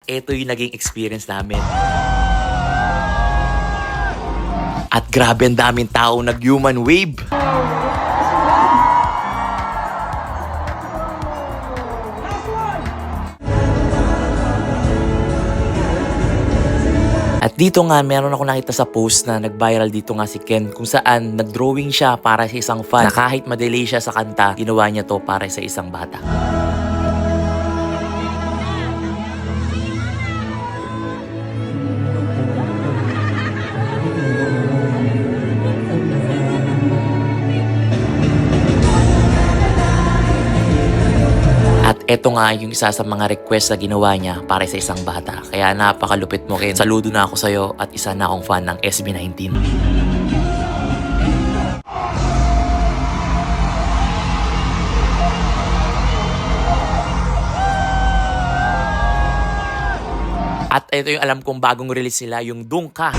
ito yung naging experience namin. At grabe ang daming tao nag-human wave. At dito nga, meron ako nakita sa post na nag-viral dito nga si Ken kung saan nag-drawing siya para sa isang fan na kahit madelay siya sa kanta, ginawa niya to para sa isang bata. Ito nga yung isa sa mga request na ginawa niya para sa isang bata. Kaya napakalupit mo, Ken. Saludo na ako sa'yo at isa na akong fan ng SB19. At ito yung alam kong bagong release nila, yung Dungka.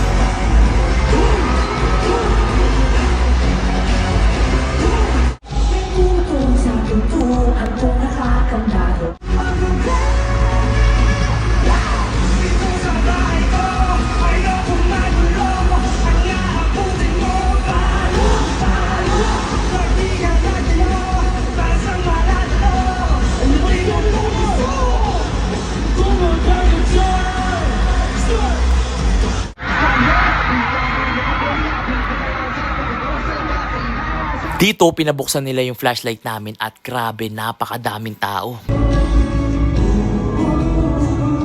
Dito, pinabuksan nila yung flashlight namin at grabe, napakadaming tao.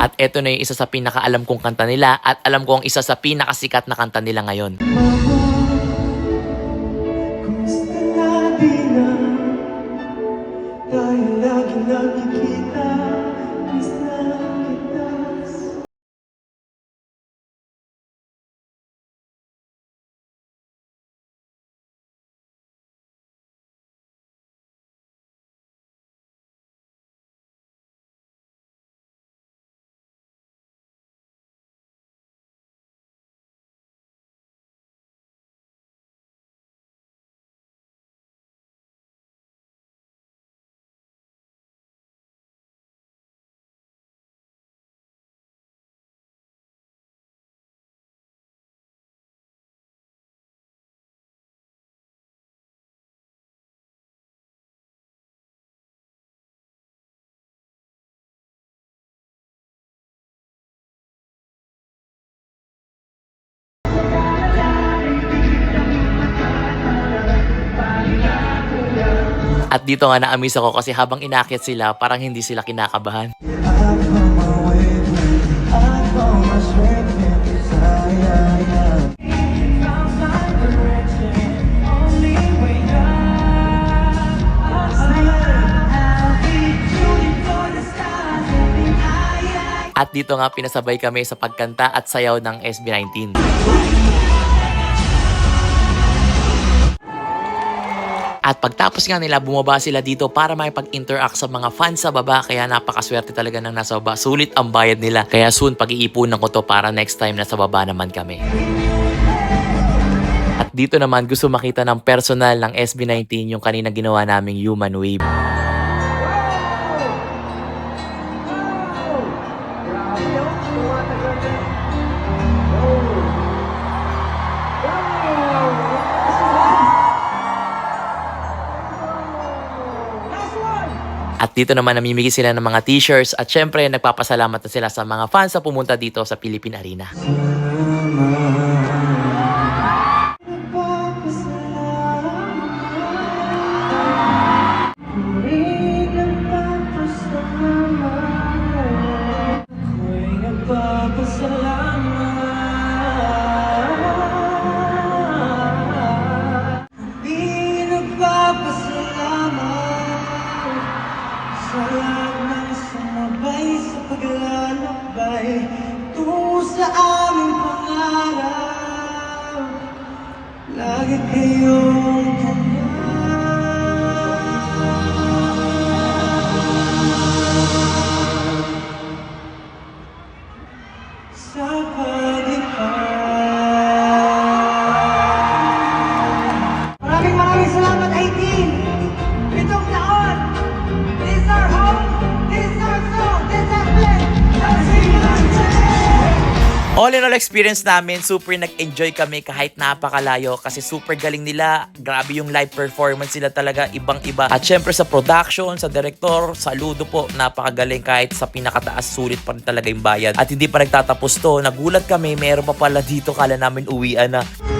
At eto na yung isa sa pinakaalam kong kanta nila at alam ko ang isa sa pinakasikat na kanta nila ngayon. At dito nga na-amaze ako kasi habang inakyat sila, parang hindi sila kinakabahan. At dito nga pinasabay kami sa pagkanta at sayaw ng SB19. At pagtapos nga nila, bumaba sila dito para makipag-interact sa mga fans sa baba. Kaya napakaswerte talaga ng nasa baba. Sulit ang bayad nila. Kaya soon, pag-iipunan ko to para next time nasa baba naman kami. At dito naman, gusto makita ng personal ng SB19 yung kanina ginawa naming human wave. At dito naman namimigay sila ng mga t-shirts at syempre nagpapasalamat na sila sa mga fans na pumunta dito sa Philippine Arena. Lagi kayong sa pag-ibig. Maraming salamat, 18! Itong taon! This is our home! This is our song! This is our place! All in all experience namin, super nag-enjoy kami kahit napakalayo kasi super galing nila. Grabe yung live performance nila talaga, ibang-iba. At syempre sa production, sa director, saludo po, napakagaling kahit sa pinakataas, sulit pa rin talaga yung bayad. At hindi pa nagtatapos to, nagulat kami, meron pa pala dito, kala namin uwian na.